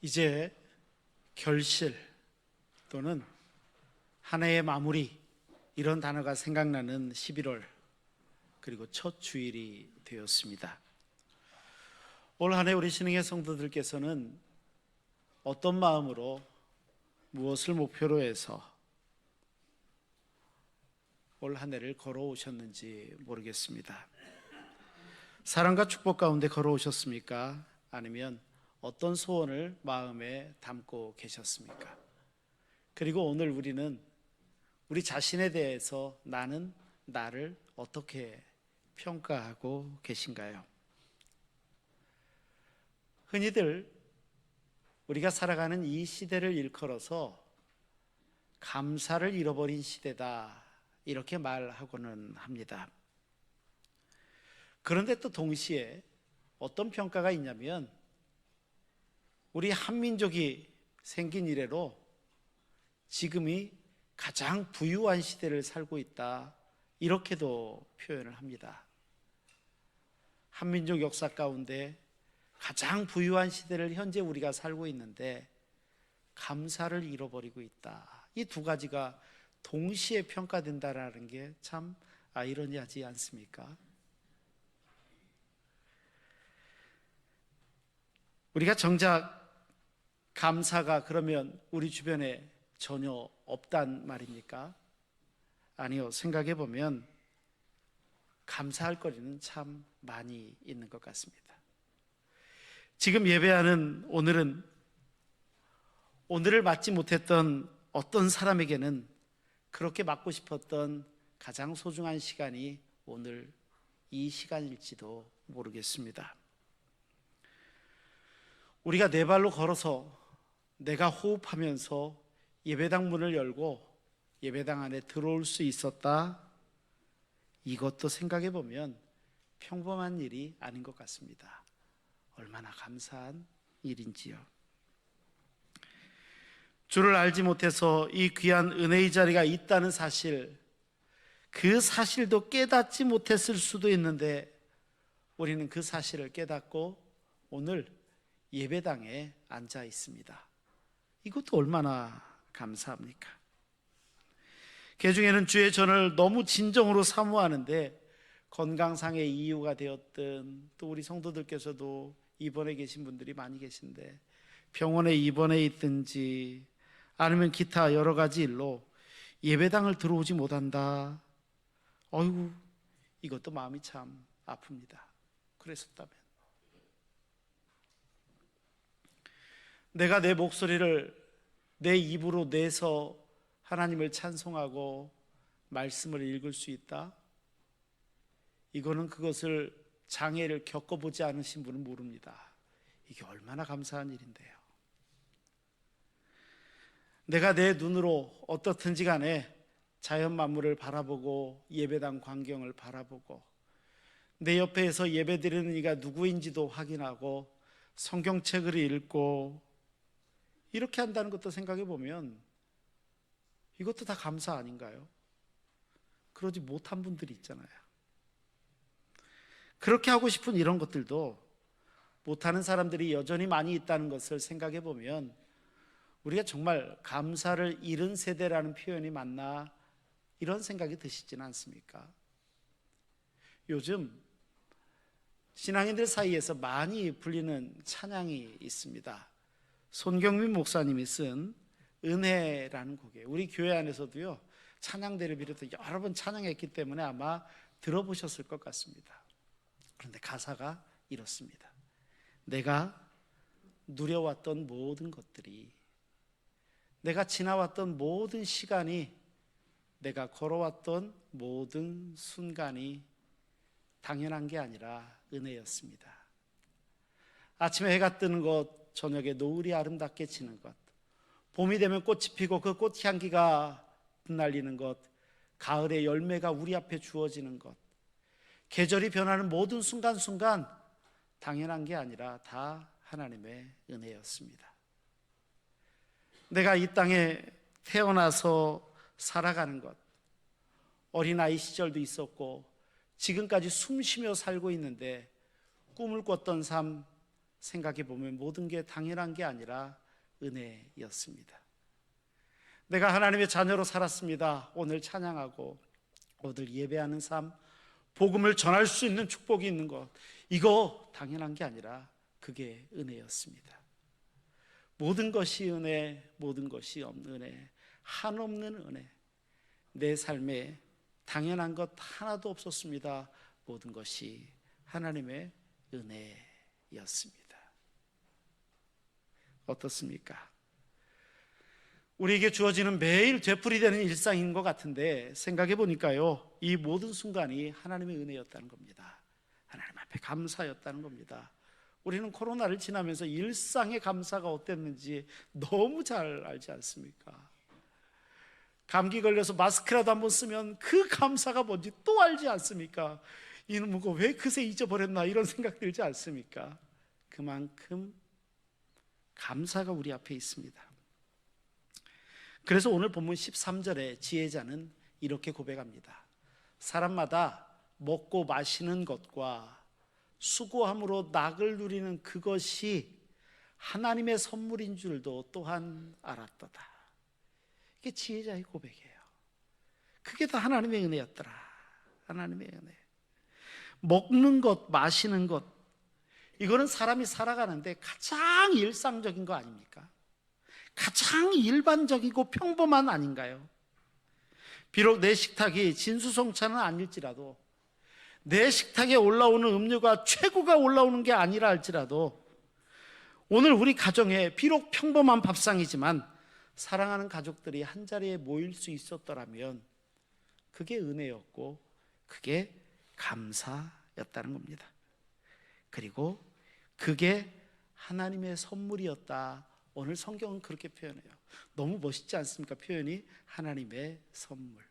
이제 결실 또는 한 해의 마무리, 이런 단어가 생각나는 11월, 그리고 첫 주일이 되었습니다. 올 한 해 우리 신흥의 성도들께서는 어떤 마음으로 무엇을 목표로 해서 올 한 해를 걸어오셨는지 모르겠습니다. 사랑과 축복 가운데 걸어오셨습니까? 아니면 어떤 소원을 마음에 담고 계셨습니까? 그리고 오늘 우리는 우리 자신에 대해서 나를 어떻게 평가하고 계신가요? 흔히들 우리가 살아가는 이 시대를 일컬어서 감사를 잃어버린 시대다, 이렇게 말하고는 합니다. 그런데 또 동시에 어떤 평가가 있냐면, 우리 한민족이 생긴 이래로 지금이 가장 부유한 시대를 살고 있다, 이렇게도 표현을 합니다. 한민족 역사 가운데 가장 부유한 시대를 현재 우리가 살고 있는데 감사를 잃어버리고 있다, 이 두 가지가 동시에 평가된다라는 게 참 아이러니하지 않습니까? 우리가 정작 감사가 그러면 우리 주변에 전혀 없단 말입니까? 아니요, 생각해 보면 감사할 거리는 참 많이 있는 것 같습니다. 지금 예배하는 오늘을 맞지 못했던 어떤 사람에게는 그렇게 맞고 싶었던 가장 소중한 시간이 오늘 이 시간일지도 모르겠습니다. 우리가 네 발로 걸어서 내가 호흡하면서 예배당 문을 열고 예배당 안에 들어올 수 있었다, 이것도 생각해 보면 평범한 일이 아닌 것 같습니다. 얼마나 감사한 일인지요. 주를 알지 못해서 이 귀한 은혜의 자리가 있다는 사실, 그 사실도 깨닫지 못했을 수도 있는데 우리는 그 사실을 깨닫고 오늘 예배당에 앉아 있습니다. 이것도 얼마나 감사합니까? 개중에는 주의 전을 너무 진정으로 사모하는데 건강상의 이유가 되었든, 또 우리 성도들께서도 입원해 계신 분들이 많이 계신데 병원에 입원해 있든지 아니면 기타 여러 가지 일로 예배당을 들어오지 못한다. 어이구, 이것도 마음이 참 아픕니다. 그랬었다면 내가 내 목소리를 내 입으로 내서 하나님을 찬송하고 말씀을 읽을 수 있다? 이거는 그것을 장애를 겪어보지 않으신 분은 모릅니다. 이게 얼마나 감사한 일인데요. 내가 내 눈으로 어떻든지 간에 자연 만물을 바라보고 예배당 광경을 바라보고 내 옆에서 예배드리는 이가 누구인지도 확인하고 성경책을 읽고 이렇게 한다는 것도 생각해 보면 이것도 다 감사 아닌가요? 그러지 못한 분들이 있잖아요. 그렇게 하고 싶은 이런 것들도 못하는 사람들이 여전히 많이 있다는 것을 생각해 보면 우리가 정말 감사를 잃은 세대라는 표현이 맞나, 이런 생각이 드시지는 않습니까? 요즘 신앙인들 사이에서 많이 불리는 찬양이 있습니다. 손경민 목사님이 쓴 은혜라는 곡이에요. 우리 교회 안에서도요, 찬양대를 비롯해 여러 번 찬양했기 때문에 아마 들어보셨을 것 같습니다. 그런데 가사가 이렇습니다. 내가 누려왔던 모든 것들이, 내가 지나왔던 모든 시간이, 내가 걸어왔던 모든 순간이 당연한 게 아니라 은혜였습니다. 아침에 해가 뜨는 것, 저녁에 노을이 아름답게 지는 것, 봄이 되면 꽃이 피고 그 꽃향기가 흩날리는 것, 가을에 열매가 우리 앞에 주어지는 것, 계절이 변하는 모든 순간순간 당연한 게 아니라 다 하나님의 은혜였습니다. 내가 이 땅에 태어나서 살아가는 것, 어린아이 시절도 있었고 지금까지 숨쉬며 살고 있는데 꿈을 꿨던 삶, 생각해 보면 모든 게 당연한 게 아니라 은혜였습니다. 내가 하나님의 자녀로 살았습니다. 오늘 찬양하고 오늘 예배하는 삶, 복음을 전할 수 있는 축복이 있는 것, 이거 당연한 게 아니라 그게 은혜였습니다. 모든 것이 은혜, 모든 것이 없는 은혜, 한없는 은혜. 내 삶에 당연한 것 하나도 없었습니다. 모든 것이 하나님의 은혜였습니다. 어떻습니까? 우리에게 주어지는 매일 되풀이되는 일상인 것 같은데 생각해 보니까요, 이 모든 순간이 하나님의 은혜였다는 겁니다. 하나님 앞에 감사였다는 겁니다. 우리는 코로나를 지나면서 일상의 감사가 어땠는지 너무 잘 알지 않습니까? 감기 걸려서 마스크라도 한번 쓰면 그 감사가 뭔지 또 알지 않습니까? 이놈은 왜 그새 잊어버렸나 이런 생각 들지 않습니까? 그만큼 감사가 우리 앞에 있습니다. 그래서 오늘 본문 13절에 지혜자는 이렇게 고백합니다. 사람마다 먹고 마시는 것과 수고함으로 낙을 누리는 그것이 하나님의 선물인 줄도 또한 알았도다. 이게 지혜자의 고백이에요. 그게 다 하나님의 은혜였더라. 하나님의 은혜. 먹는 것, 마시는 것, 이거는 사람이 살아가는데 가장 일상적인 거 아닙니까? 가장 일반적이고 평범한 아닌가요? 비록 내 식탁이 진수성찬은 아닐지라도, 내 식탁에 올라오는 음료가 최고가 올라오는 게 아니라 할지라도, 오늘 우리 가정에 비록 평범한 밥상이지만 사랑하는 가족들이 한자리에 모일 수 있었더라면 그게 은혜였고 그게 감사였다는 겁니다. 그리고 그게 하나님의 선물이었다. 오늘 성경은 그렇게 표현해요. 너무 멋있지 않습니까? 표현이 하나님의 선물.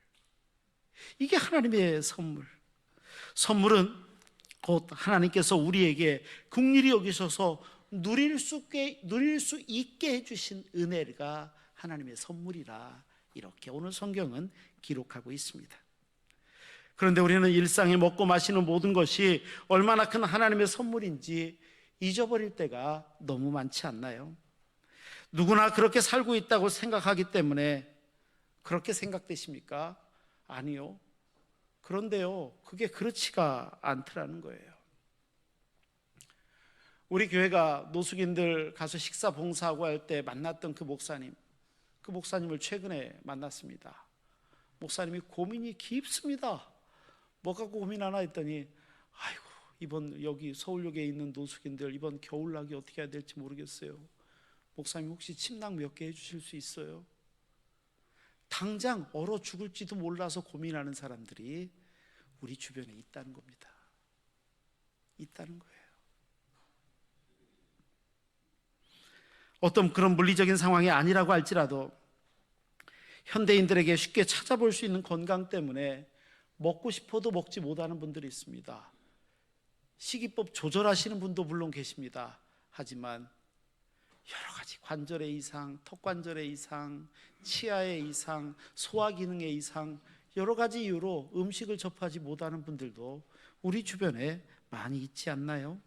이게 하나님의 선물. 선물은 곧 하나님께서 우리에게 긍휼히 여기셔서 누릴 수 있게 해주신 은혜가 하나님의 선물이라, 이렇게 오늘 성경은 기록하고 있습니다. 그런데 우리는 일상에 먹고 마시는 모든 것이 얼마나 큰 하나님의 선물인지 잊어버릴 때가 너무 많지 않나요? 누구나 그렇게 살고 있다고 생각하기 때문에 그렇게 생각되십니까? 아니요. 그런데요, 그게 그렇지가 않더라는 거예요. 우리 교회가 노숙인들 가서 식사 봉사하고 할 때 만났던 그 목사님을 최근에 만났습니다. 목사님이 고민이 깊습니다. 뭐 갖고 고민하나 했더니, 아이고, 이번 여기 서울역에 있는 노숙인들 이번 겨울나기 어떻게 해야 될지 모르겠어요. 목사님 혹시 침낭 몇 개 해주실 수 있어요? 당장 얼어 죽을지도 몰라서 고민하는 사람들이 우리 주변에 있다는 겁니다. 있다는 거예요. 어떤 그런 물리적인 상황이 아니라고 할지라도 현대인들에게 쉽게 찾아볼 수 있는 건강 때문에 먹고 싶어도 먹지 못하는 분들이 있습니다. 식이법 조절하시는 분도 물론 계십니다. 하지만 여러 가지 관절의 이상, 턱관절의 이상, 치아의 이상, 소화기능의 이상, 여러 가지 이유로 음식을 접하지 못하는 분들도 우리 주변에 많이 있지 않나요?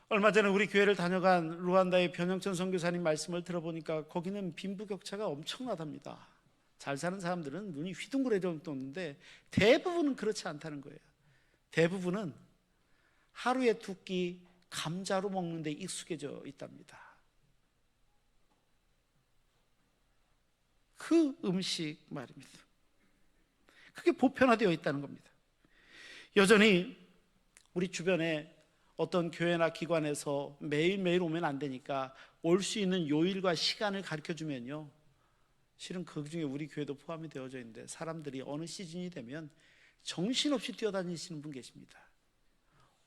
얼마 전에 우리 교회를 다녀간 루안다의 변영천 선교사님 말씀을 들어보니까 거기는 빈부격차가 엄청나답니다. 잘 사는 사람들은 눈이 휘둥그레져 떠는데 대부분은 그렇지 않다는 거예요. 대부분은 하루에 두 끼 감자로 먹는 데 익숙해져 있답니다. 그 음식 말입니다. 그게 보편화되어 있다는 겁니다. 여전히 우리 주변에 어떤 교회나 기관에서 매일매일 오면 안 되니까 올 수 있는 요일과 시간을 가르쳐주면요, 실은 그 중에 우리 교회도 포함이 되어져 있는데 사람들이 어느 시즌이 되면 정신없이 뛰어다니시는 분 계십니다.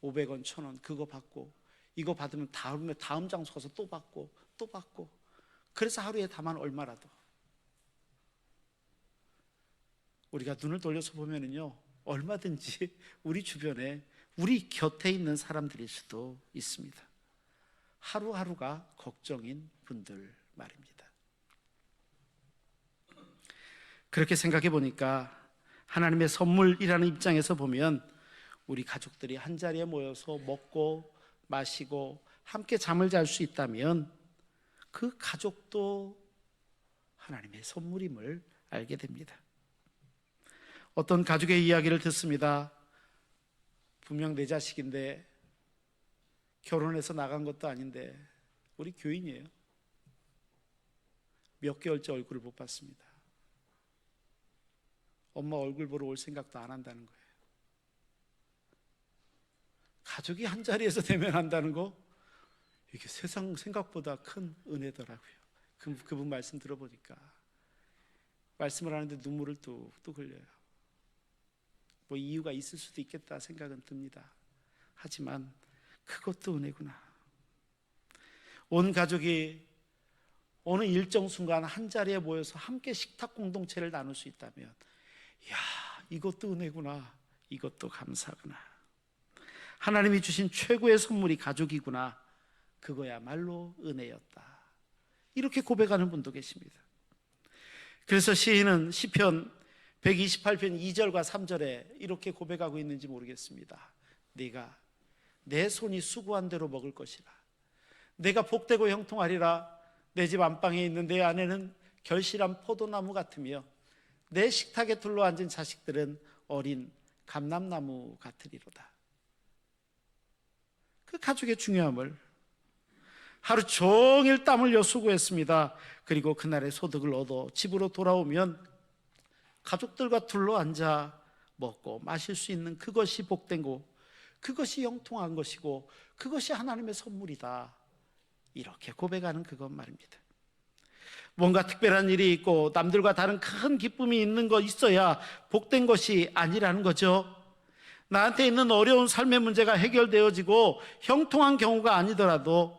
500원, 1000원 그거 받고, 이거 받으면 다음 장소 가서 또 받고 또 받고, 그래서 하루에 다만 얼마라도. 우리가 눈을 돌려서 보면은요, 얼마든지 우리 주변에 우리 곁에 있는 사람들일 수도 있습니다. 하루하루가 걱정인 분들 말입니다. 그렇게 생각해 보니까 하나님의 선물이라는 입장에서 보면 우리 가족들이 한자리에 모여서 먹고 마시고 함께 잠을 잘 수 있다면 그 가족도 하나님의 선물임을 알게 됩니다. 어떤 가족의 이야기를 듣습니다. 분명 내 자식인데 결혼해서 나간 것도 아닌데 우리 교인이에요. 몇 개월째 얼굴을 못 봤습니다. 엄마 얼굴 보러 올 생각도 안 한다는 거예요. 가족이 한 자리에서 대면한다는 거, 이게 세상 생각보다 큰 은혜더라고요. 그분 말씀 들어보니까 말씀을 하는데 눈물을 뚝뚝 흘려요. 뭐 이유가 있을 수도 있겠다 생각은 듭니다. 하지만 그것도 은혜구나. 온 가족이 어느 일정 순간 한 자리에 모여서 함께 식탁 공동체를 나눌 수 있다면, 이야, 이것도 은혜구나, 이것도 감사구나. 하나님이 주신 최고의 선물이 가족이구나, 그거야말로 은혜였다. 이렇게 고백하는 분도 계십니다. 그래서 시인은 시편 128편 2절과 3절에 이렇게 고백하고 있는지 모르겠습니다. 네가 내 손이 수고한 대로 먹을 것이라. 내가 복되고 형통하리라. 내 집 안방에 있는 내 아내는 결실한 포도나무 같으며 내 식탁에 둘러앉은 자식들은 어린 감람나무 같으리로다. 그 가족의 중요함을, 하루 종일 땀 흘려 수고했습니다. 그리고 그날의 소득을 얻어 집으로 돌아오면 가족들과 둘러앉아 먹고 마실 수 있는 그것이 복된 거, 그것이 형통한 것이고 그것이 하나님의 선물이다. 이렇게 고백하는 그것 말입니다. 뭔가 특별한 일이 있고 남들과 다른 큰 기쁨이 있는 거 있어야 복된 것이 아니라는 거죠. 나한테 있는 어려운 삶의 문제가 해결되어지고 형통한 경우가 아니더라도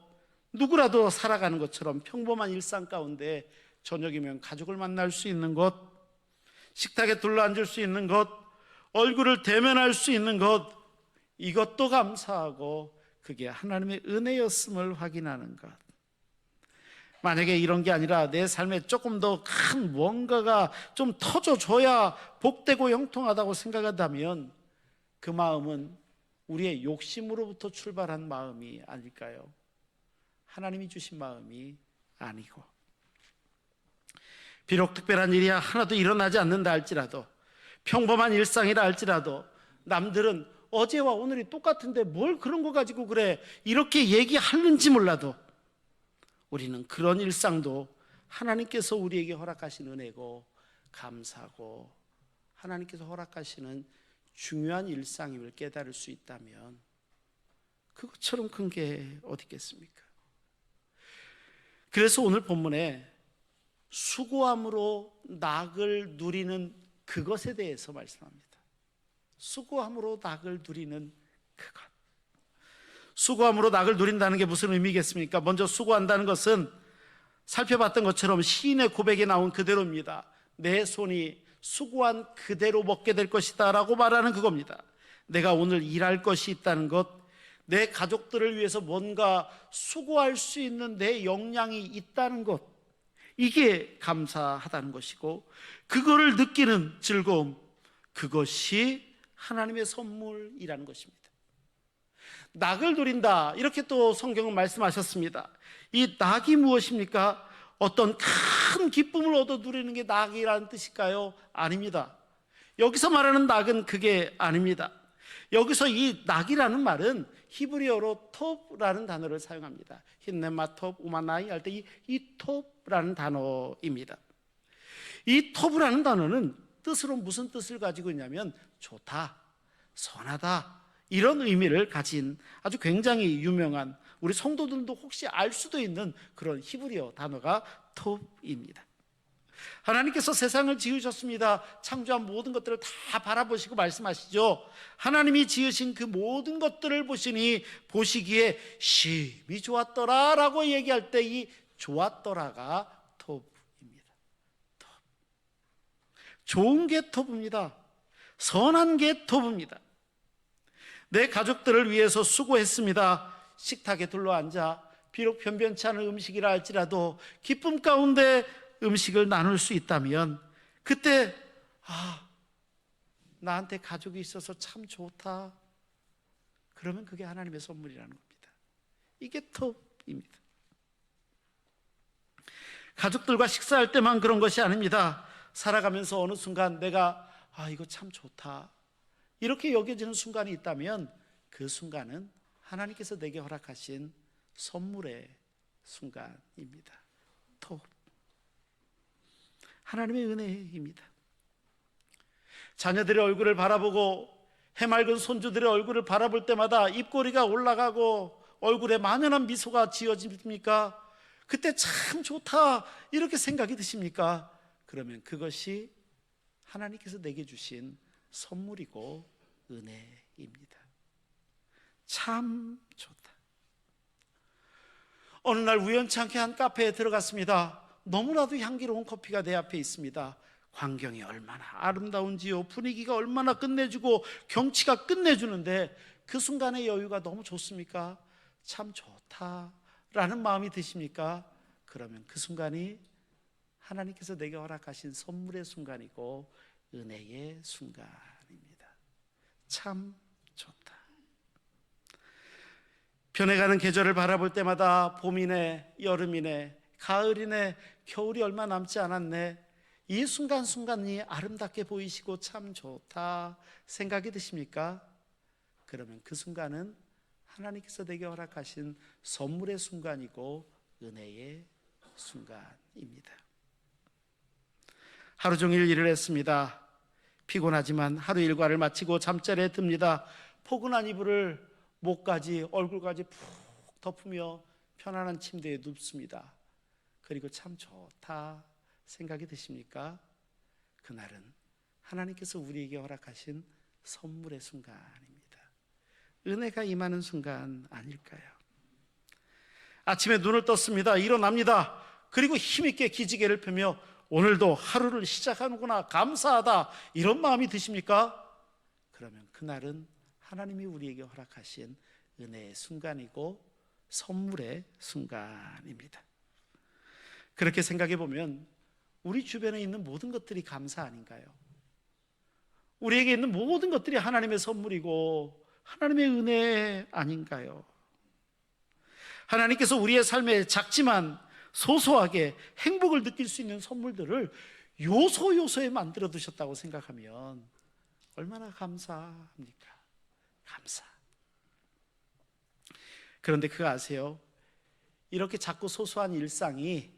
누구라도 살아가는 것처럼 평범한 일상 가운데 저녁이면 가족을 만날 수 있는 것, 식탁에 둘러앉을 수 있는 것, 얼굴을 대면할 수 있는 것, 이것도 감사하고 그게 하나님의 은혜였음을 확인하는 것. 만약에 이런 게 아니라 내 삶에 조금 더 큰 뭔가가 좀 터져줘야 복되고 형통하다고 생각한다면 그 마음은 우리의 욕심으로부터 출발한 마음이 아닐까요? 하나님이 주신 마음이 아니고, 비록 특별한 일이 하나도 일어나지 않는다 할지라도, 평범한 일상이라 할지라도 남들은 어제와 오늘이 똑같은데 뭘 그런 거 가지고 그래, 이렇게 얘기하는지 몰라도 우리는 그런 일상도 하나님께서 우리에게 허락하신 은혜고 감사하고 하나님께서 허락하시는 중요한 일상임을 깨달을 수 있다면 그것처럼 큰 게 어디 있겠습니까? 그래서 오늘 본문에 수고함으로 낙을 누리는 그것에 대해서 말씀합니다. 수고함으로 낙을 누리는 그것. 수고함으로 낙을 누린다는 게 무슨 의미겠습니까? 먼저 수고한다는 것은 살펴봤던 것처럼 시인의 고백에 나온 그대로입니다. 내 손이 수고한 그대로 먹게 될 것이다 라고 말하는 그겁니다. 내가 오늘 일할 것이 있다는 것, 내 가족들을 위해서 뭔가 수고할 수 있는 내 역량이 있다는 것, 이게 감사하다는 것이고, 그거를 느끼는 즐거움, 그것이 하나님의 선물이라는 것입니다. 낙을 누린다, 이렇게 또 성경은 말씀하셨습니다. 이 낙이 무엇입니까? 어떤 큰 기쁨을 얻어 누리는 게 낙이라는 뜻일까요? 아닙니다. 여기서 말하는 낙은 그게 아닙니다. 여기서 이 낙이라는 말은 히브리어로 톱라는 단어를 사용합니다. 힌네마 톱, 우마나이 할 때 이 톱라는 단어입니다. 이 톱이라는 단어는 뜻으로 무슨 뜻을 가지고 있냐면 좋다, 선하다, 이런 의미를 가진 아주 굉장히 유명한, 우리 성도들도 혹시 알 수도 있는 그런 히브리어 단어가 톱입니다. 하나님께서 세상을 지으셨습니다. 창조한 모든 것들을 다 바라보시고 말씀하시죠. 하나님이 지으신 그 모든 것들을 보시니 보시기에 심히 좋았더라 라고 얘기할 때 이 좋았더라가 톱입니다. 톱. 좋은 게 톱입니다. 선한 게 톱입니다. 내 가족들을 위해서 수고했습니다. 식탁에 둘러앉아 비록 변변치 않은 음식이라 할지라도 기쁨 가운데 음식을 나눌 수 있다면 그때 나한테 가족이 있어서 참 좋다. 그러면 그게 하나님의 선물이라는 겁니다. 이게 톱입니다. 가족들과 식사할 때만 그런 것이 아닙니다. 살아가면서 어느 순간 내가 이거 참 좋다 이렇게 여겨지는 순간이 있다면 그 순간은 하나님께서 내게 허락하신 선물의 순간입니다. 톱. 하나님의 은혜입니다. 자녀들의 얼굴을 바라보고 해맑은 손주들의 얼굴을 바라볼 때마다 입꼬리가 올라가고 얼굴에 만연한 미소가 지어집니까? 그때 참 좋다 이렇게 생각이 드십니까? 그러면 그것이 하나님께서 내게 주신 선물이고 은혜입니다. 참 좋다. 어느 날 우연찮게 한 카페에 들어갔습니다. 너무나도 향기로운 커피가 내 앞에 있습니다. 광경이 얼마나 아름다운지요, 분위기가 얼마나 끝내주고 경치가 끝내주는데 그 순간의 여유가 너무 좋습니까? 참 좋다라는 마음이 드십니까? 그러면 그 순간이 하나님께서 내게 허락하신 선물의 순간이고 은혜의 순간입니다. 참 좋다. 변해가는 계절을 바라볼 때마다 봄이네, 여름이네, 가을이네, 겨울이 얼마 남지 않았네, 이 순간순간이 아름답게 보이시고 참 좋다 생각이 드십니까? 그러면 그 순간은 하나님께서 내게 허락하신 선물의 순간이고 은혜의 순간입니다. 하루 종일 일을 했습니다. 피곤하지만 하루 일과를 마치고 잠자리에 듭니다. 포근한 이불을 목까지 얼굴까지 푹 덮으며 편안한 침대에 눕습니다. 그리고 참 좋다 생각이 드십니까? 그날은 하나님께서 우리에게 허락하신 선물의 순간입니다. 은혜가 임하는 순간 아닐까요? 아침에 눈을 떴습니다. 일어납니다. 그리고 힘있게 기지개를 펴며 오늘도 하루를 시작하는구나, 감사하다, 이런 마음이 드십니까? 그러면 그날은 하나님이 우리에게 허락하신 은혜의 순간이고 선물의 순간입니다. 그렇게 생각해 보면 우리 주변에 있는 모든 것들이 감사 아닌가요? 우리에게 있는 모든 것들이 하나님의 선물이고 하나님의 은혜 아닌가요? 하나님께서 우리의 삶에 작지만 소소하게 행복을 느낄 수 있는 선물들을 요소요소에 만들어 두셨다고 생각하면 얼마나 감사합니까? 감사. 그런데 그거 아세요? 이렇게 작고 소소한 일상이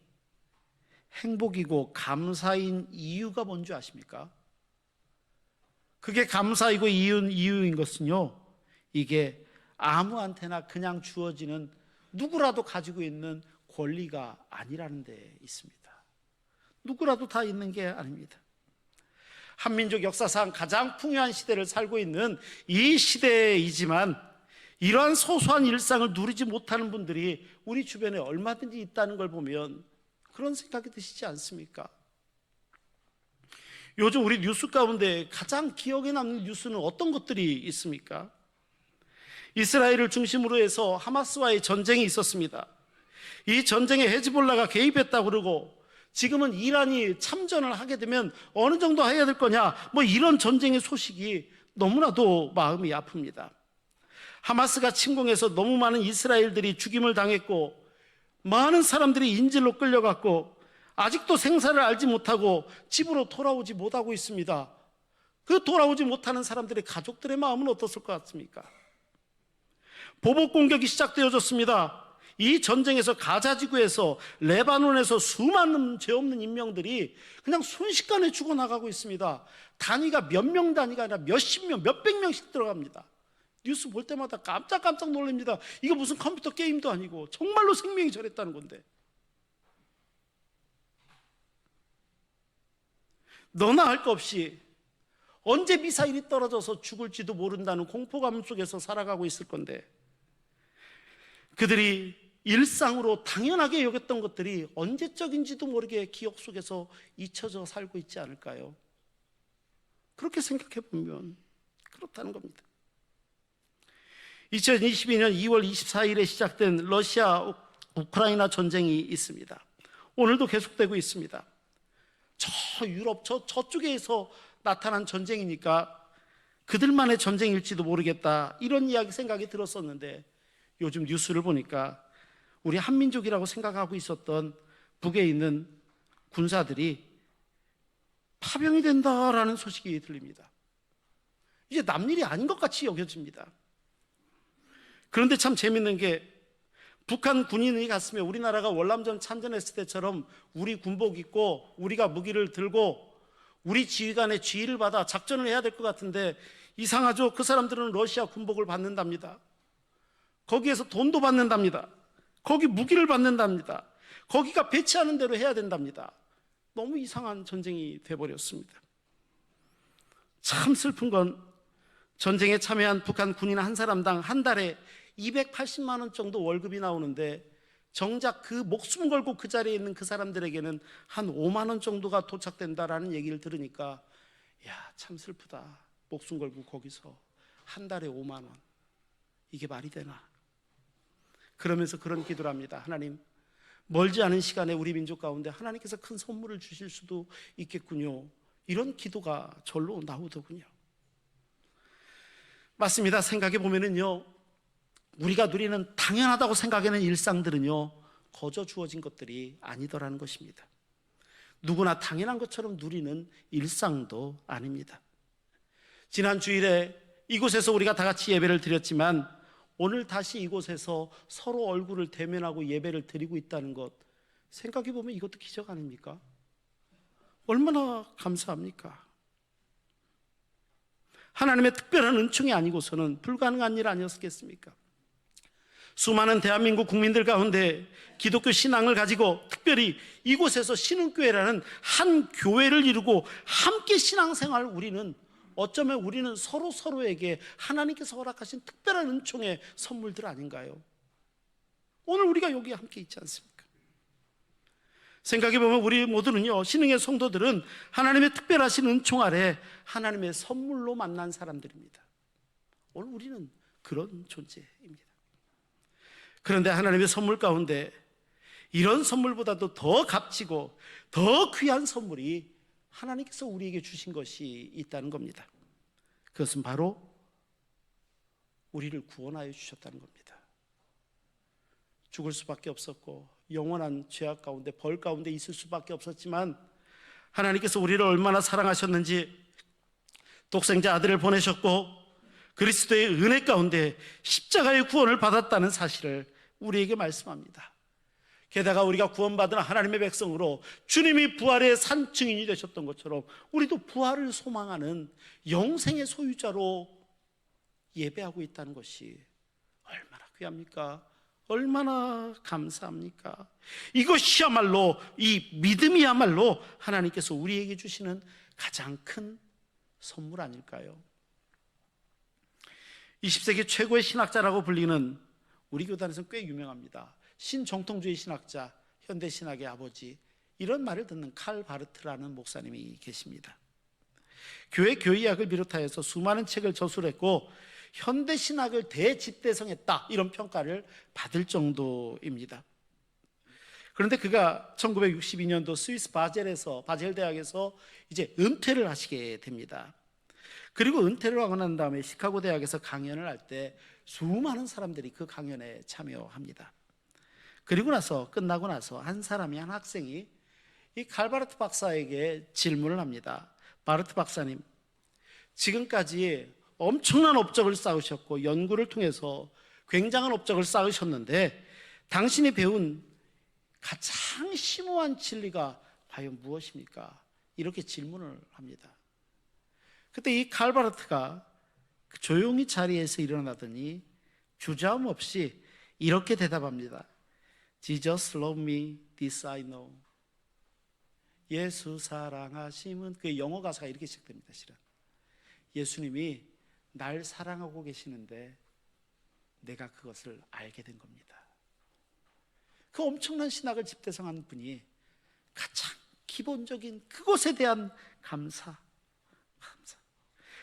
행복이고 감사인 이유가 뭔지 아십니까? 그게 감사이고 이유인 것은요, 이게 아무한테나 그냥 주어지는 누구라도 가지고 있는 권리가 아니라는 데 있습니다. 누구라도 다 있는 게 아닙니다. 한민족 역사상 가장 풍요한 시대를 살고 있는 이 시대이지만 이러한 소소한 일상을 누리지 못하는 분들이 우리 주변에 얼마든지 있다는 걸 보면 그런 생각이 드시지 않습니까? 요즘 우리 뉴스 가운데 가장 기억에 남는 뉴스는 어떤 것들이 있습니까? 이스라엘을 중심으로 해서 하마스와의 전쟁이 있었습니다. 이 전쟁에 헤즈볼라가 개입했다고 그러고 지금은 이란이 참전을 하게 되면 어느 정도 해야 될 거냐, 이런 전쟁의 소식이 너무나도 마음이 아픕니다. 하마스가 침공해서 너무 많은 이스라엘들이 죽임을 당했고 많은 사람들이 인질로 끌려갔고 아직도 생사를 알지 못하고 집으로 돌아오지 못하고 있습니다. 그 돌아오지 못하는 사람들의 가족들의 마음은 어떻을 것 같습니까? 보복 공격이 시작되어졌습니다. 이 전쟁에서 가자지구에서 레바논에서 수많은 죄 없는 인명들이 그냥 순식간에 죽어나가고 있습니다. 단위가 몇 명 단위가 아니라 몇십 명, 몇백 명씩 들어갑니다. 뉴스 볼 때마다 깜짝깜짝 놀랍니다. 이거 무슨 컴퓨터 게임도 아니고 정말로 생명이 저랬다는 건데. 너나 할 것 없이 언제 미사일이 떨어져서 죽을지도 모른다는 공포감 속에서 살아가고 있을 건데, 그들이 일상으로 당연하게 여겼던 것들이 언제적인지도 모르게 기억 속에서 잊혀져 살고 있지 않을까요? 그렇게 생각해 보면 그렇다는 겁니다. 2022년 2월 24일에 시작된 러시아 우크라이나 전쟁이 있습니다. 오늘도 계속되고 있습니다. 저 유럽 저쪽에서 나타난 전쟁이니까 그들만의 전쟁일지도 모르겠다, 이런 생각이 들었었는데 요즘 뉴스를 보니까 우리 한민족이라고 생각하고 있었던 북에 있는 군사들이 파병이 된다라는 소식이 들립니다. 이제 남일이 아닌 것 같이 여겨집니다. 그런데 참 재밌는 게 북한 군인이 갔으면 우리나라가 월남전 참전했을 때처럼 우리 군복 입고 우리가 무기를 들고 우리 지휘관의 지휘를 받아 작전을 해야 될 것 같은데 이상하죠? 그 사람들은 러시아 군복을 받는답니다. 거기에서 돈도 받는답니다. 거기 무기를 받는답니다. 거기가 배치하는 대로 해야 된답니다. 너무 이상한 전쟁이 돼버렸습니다. 참 슬픈 건 전쟁에 참여한 북한 군인 한 사람당 한 달에 280만 원 정도 월급이 나오는데 정작 그 목숨 걸고 그 자리에 있는 그 사람들에게는 한 5만 원 정도가 도착된다라는 얘기를 들으니까 야, 참 슬프다. 목숨 걸고 거기서 한 달에 5만 원. 이게 말이 되나? 그러면서 그런 기도를 합니다. 하나님, 멀지 않은 시간에 우리 민족 가운데 하나님께서 큰 선물을 주실 수도 있겠군요. 이런 기도가 절로 나오더군요. 맞습니다. 생각해 보면은요, 우리가 누리는 당연하다고 생각하는 일상들은요, 거저 주어진 것들이 아니더라는 것입니다. 누구나 당연한 것처럼 누리는 일상도 아닙니다. 지난 주일에 이곳에서 우리가 다 같이 예배를 드렸지만 오늘 다시 이곳에서 서로 얼굴을 대면하고 예배를 드리고 있다는 것, 생각해 보면 이것도 기적 아닙니까? 얼마나 감사합니까? 하나님의 특별한 은총이 아니고서는 불가능한 일 아니었겠습니까? 수많은 대한민국 국민들 가운데 기독교 신앙을 가지고 특별히 이곳에서 신흥교회라는 한 교회를 이루고 함께 신앙생활을 우리는 어쩌면 우리는 서로에게 하나님께서 허락하신 특별한 은총의 선물들 아닌가요? 오늘 우리가 여기 함께 있지 않습니까? 생각해보면 우리 모두는요, 신흥의 성도들은 하나님의 특별하신 은총 아래 하나님의 선물로 만난 사람들입니다. 오늘 우리는 그런 존재입니다. 그런데 하나님의 선물 가운데 이런 선물보다도 더 값지고 더 귀한 선물이 하나님께서 우리에게 주신 것이 있다는 겁니다. 그것은 바로 우리를 구원하여 주셨다는 겁니다. 죽을 수밖에 없었고 영원한 죄악 가운데 벌 가운데 있을 수밖에 없었지만 하나님께서 우리를 얼마나 사랑하셨는지 독생자 아들을 보내셨고 그리스도의 은혜 가운데 십자가의 구원을 받았다는 사실을 우리에게 말씀합니다. 게다가 우리가 구원받은 하나님의 백성으로 주님이 부활의 산증인이 되셨던 것처럼 우리도 부활을 소망하는 영생의 소유자로 예배하고 있다는 것이 얼마나 귀합니까? 얼마나 감사합니까? 이것이야말로, 이 믿음이야말로 하나님께서 우리에게 주시는 가장 큰 선물 아닐까요? 20세기 최고의 신학자라고 불리는, 우리 교단에서는 꽤 유명합니다, 신정통주의 신학자, 현대신학의 아버지, 이런 말을 듣는 칼 바르트라는 목사님이 계십니다. 교회 교의학을 비롯하여서 수많은 책을 저술했고 현대신학을 대집대성했다, 이런 평가를 받을 정도입니다. 그런데 그가 1962년도 스위스 바젤 대학에서 이제 은퇴를 하시게 됩니다. 그리고 은퇴를 하고 난 다음에 시카고 대학에서 강연을 할 때 수많은 사람들이 그 강연에 참여합니다. 그리고 나서 끝나고 나서 한 학생이 이 칼바르트 박사에게 질문을 합니다. 바르트 박사님, 지금까지 엄청난 업적을 쌓으셨고 연구를 통해서 굉장한 업적을 쌓으셨는데 당신이 배운 가장 심오한 진리가 과연 무엇입니까? 이렇게 질문을 합니다. 그때 이 칼바르트가 조용히 자리에서 일어나더니 주저함 없이 이렇게 대답합니다. Jesus love me, this I know. 예수 사랑하심은, 그 영어 가사가 이렇게 시작됩니다. 실은 예수님이 날 사랑하고 계시는데 내가 그것을 알게 된 겁니다. 그 엄청난 신학을 집대성한 분이 가장 기본적인 그것에 대한 감사.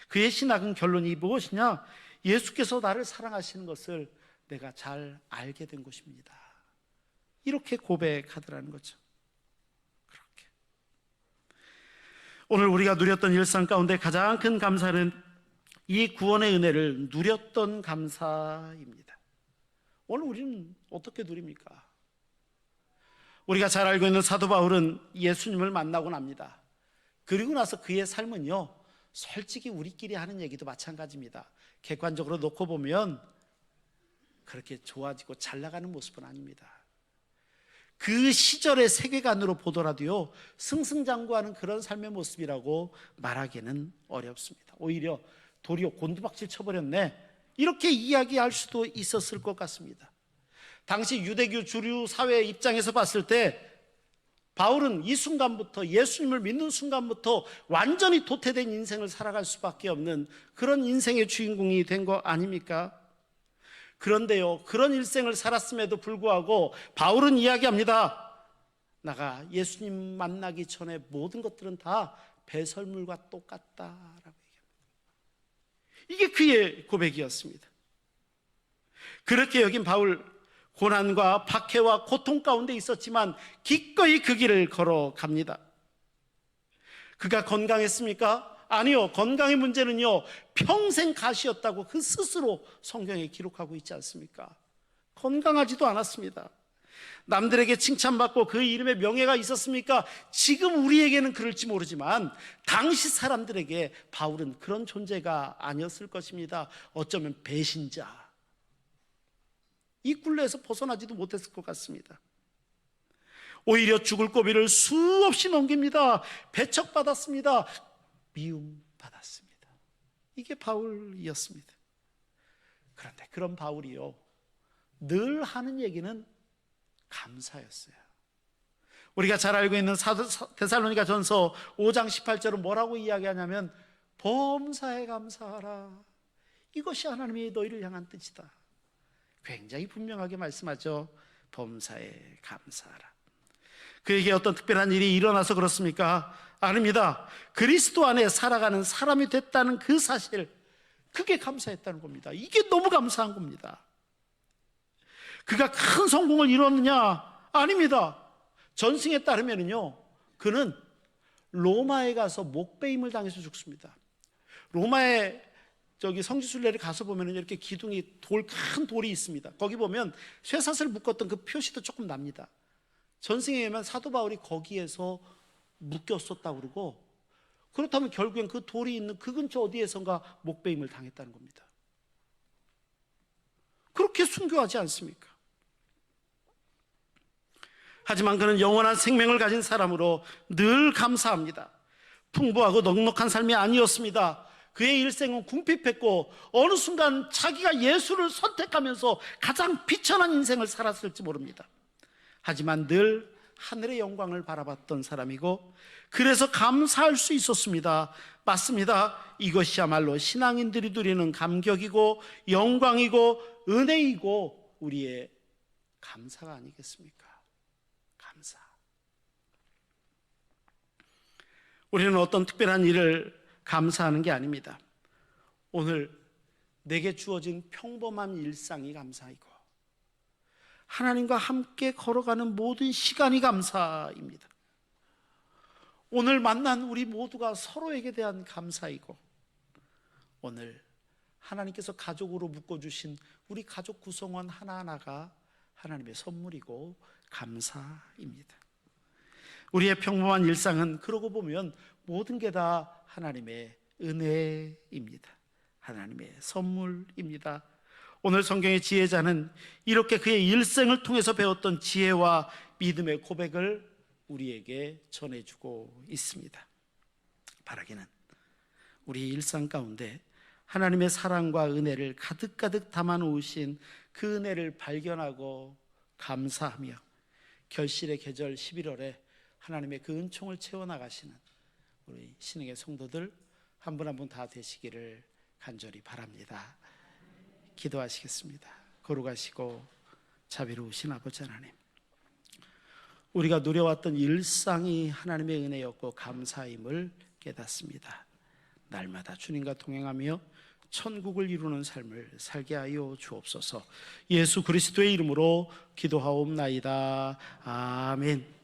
그의 신학은 결론이 무엇이냐? 예수께서 나를 사랑하시는 것을 내가 잘 알게 된 것입니다. 이렇게 고백하더라는 거죠. 그렇게 오늘 우리가 누렸던 일상 가운데 가장 큰 감사는 이 구원의 은혜를 누렸던 감사입니다. 오늘 우리는 어떻게 누립니까? 우리가 잘 알고 있는 사도 바울은 예수님을 만나고 납니다. 그리고 나서 그의 삶은요, 솔직히 우리끼리 하는 얘기도 마찬가지입니다. 객관적으로 놓고 보면 그렇게 좋아지고 잘 나가는 모습은 아닙니다. 그 시절의 세계관으로 보더라도요, 승승장구하는 그런 삶의 모습이라고 말하기는 어렵습니다. 오히려 도리어 곤두박질 쳐버렸네, 이렇게 이야기할 수도 있었을 것 같습니다. 당시 유대교 주류 사회의 입장에서 봤을 때 바울은 이 순간부터, 예수님을 믿는 순간부터 완전히 도태된 인생을 살아갈 수밖에 없는 그런 인생의 주인공이 된 거 아닙니까? 그런데요, 그런 일생을 살았음에도 불구하고 바울은 이야기합니다. 나가 예수님 만나기 전에 모든 것들은 다 배설물과 똑같다라고 얘기합니다. 이게 그의 고백이었습니다. 그렇게 여긴 바울, 고난과 박해와 고통 가운데 있었지만 기꺼이 그 길을 걸어갑니다. 그가 건강했습니까? 아니요. 건강의 문제는요, 평생 가시였다고 그 스스로 성경에 기록하고 있지 않습니까? 건강하지도 않았습니다. 남들에게 칭찬받고 그 이름에 명예가 있었습니까? 지금 우리에게는 그럴지 모르지만 당시 사람들에게 바울은 그런 존재가 아니었을 것입니다. 어쩌면 배신자, 이 굴레에서 벗어나지도 못했을 것 같습니다. 오히려 죽을 고비를 수없이 넘깁니다. 배척받았습니다. 미움받았습니다. 이게 바울이었습니다. 그런데 그런 바울이요, 늘 하는 얘기는 감사였어요. 우리가 잘 알고 있는 데살로니가 전서 5장 18절은 뭐라고 이야기하냐면 범사에 감사하라, 이것이 하나님이 너희를 향한 뜻이다. 굉장히 분명하게 말씀하죠. 범사에 감사하라. 그에게 어떤 특별한 일이 일어나서 그렇습니까? 아닙니다. 그리스도 안에 살아가는 사람이 됐다는 그 사실, 그게 감사했다는 겁니다. 이게 너무 감사한 겁니다. 그가 큰 성공을 이뤘느냐? 아닙니다. 전승에 따르면요, 그는 로마에 가서 목베임을 당해서 죽습니다. 로마의 성지순례를 가서 보면 이렇게 기둥이 큰 돌이 있습니다. 거기 보면 쇠사슬 묶었던 그 표시도 조금 납니다. 전승에 의하면 사도 바울이 거기에서 묶였었다고 그러고, 그렇다면 결국엔 그 돌이 있는 그 근처 어디에선가 목베임을 당했다는 겁니다. 그렇게 순교하지 않습니까? 하지만 그는 영원한 생명을 가진 사람으로 늘 감사합니다. 풍부하고 넉넉한 삶이 아니었습니다. 그의 일생은 궁핍했고 어느 순간 자기가 예수를 선택하면서 가장 비천한 인생을 살았을지 모릅니다. 하지만 늘 하늘의 영광을 바라봤던 사람이고, 그래서 감사할 수 있었습니다. 맞습니다. 이것이야말로 신앙인들이 누리는 감격이고 영광이고 은혜이고 우리의 감사가 아니겠습니까? 감사. 우리는 어떤 특별한 일을 감사하는 게 아닙니다. 오늘 내게 주어진 평범한 일상이 감사이고 하나님과 함께 걸어가는 모든 시간이 감사입니다. 오늘 만난 우리 모두가 서로에게 대한 감사이고, 오늘 하나님께서 가족으로 묶어주신 우리 가족 구성원 하나하나가 하나님의 선물이고 감사입니다. 우리의 평범한 일상은 그러고 보면 모든 게 다 하나님의 은혜입니다. 하나님의 선물입니다. 오늘 성경의 지혜자는 이렇게 그의 일생을 통해서 배웠던 지혜와 믿음의 고백을 우리에게 전해주고 있습니다. 바라기는 우리 일상 가운데 하나님의 사랑과 은혜를 가득가득 담아놓으신 그 은혜를 발견하고 감사하며 결실의 계절 11월에 하나님의 그 은총을 채워나가시는 우리 신흥의 성도들 한 분 한 분 다 되시기를 간절히 바랍니다. 기도하시겠습니다. 거룩하시고 자비로우신 아버지 하나님, 우리가 누려왔던 일상이 하나님의 은혜였고 감사임을 깨닫습니다. 날마다 주님과 동행하며 천국을 이루는 삶을 살게 하여 주옵소서. 예수 그리스도의 이름으로 기도하옵나이다. 아멘.